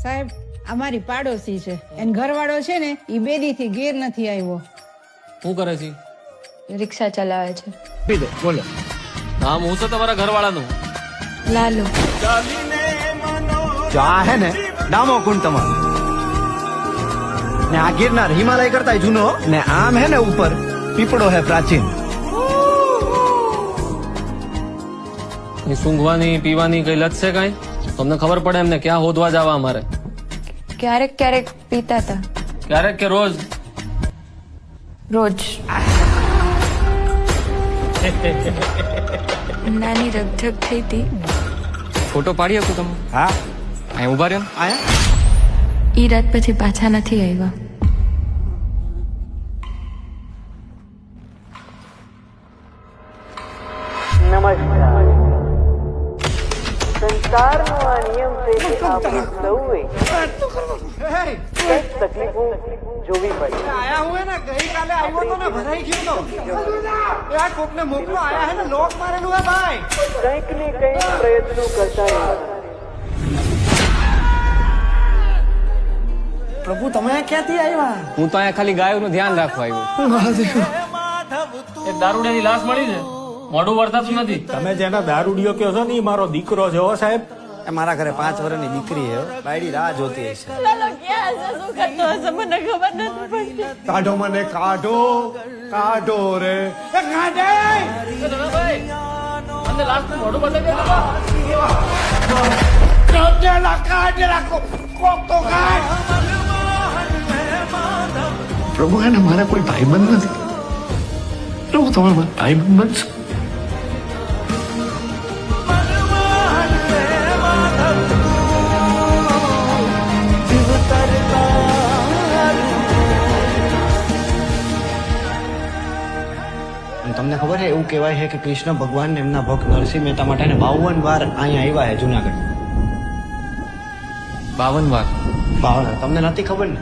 સાહેબ અમારી પાડોશી છે એન ઘરવાળો છે ને ઈ બેદીથી ઘેર નથી આવ્યો. શું કરે છે? રિક્ષા ચલાવે છે. બોલો. નામ હું છે તમારા ઘરવાળાનું? લાલુ. જો આ હે ને ડામો કુંડ તમારો ને આ ગિરનાર હિમાલય કરતા જૂનો ને આમ હે ને ઉપર પીપળો હે પ્રાચીન. કઈ સૂંઘવાની પીવાની કઈ લત છે કઈ? તમને ખબર પડે એમને ક્યાં હોદવા જવા અમારે? ક્યારેક ક્યારેક પીતા હતા. ક્યારેક કે રોજ? રોજ. નાની રગઝગ થઈ હતી. ફોટો પાડી શકું તમે? હા અહીં ઉભા રહ્યો. આયા ઈ રાત પછી પાછા નથી આવ્યા. નમસ્કાર. સંસારનો આ નિયમ છે કે આપણે સૌએ કંઈક તકલીફો જોવી પડે. આયા હું હે ને ગઈકાલે આવ્યો તો ને ભરાઈ ગયો તો આ કોકને મોકલો આયા હે ને લોક મારેલું હે ભાઈ. કંઈક ને કંઈક પ્રયત્નો કરતા રહેવાના. પ્રભુ તમે ક્યાંથી આવ્યા? હું તો અહીંયા ખાલી ગાયોનું ધ્યાન રાખવા આવ્યો. એક દારૂડિયાની લાશ મળી છે, મોઢું વર્તાતું નથી. તમે જેના દારૂડિયો કહો છો ને ઈ મારો દીકરો છે હો સાહેબ. એ મારા ઘરે 5 વર્ષની દીકરી હે બાયડી રાહ જોતી હશે. કાઢો મને કાઢો કાઢો રે એ કાઢે અંદર લાશનું મોઢું બતાવી દે. કાઢેલા કોક તો કાઢ. પ્રભુ એને મારે કોઈ ભાઈબંધ નથી. પ્રભુ તમે મારા ભાઈબંધ બનશો. તમને ખબર છે એવું કહેવાય છે કે કૃષ્ણ ભગવાન એમના ભક્ત નરસિંહ મહેતા માટે 52 વાર અહીંયા આવ્યા છે જુનાગઢ. 52 વાર? તમને નથી ખબર ને?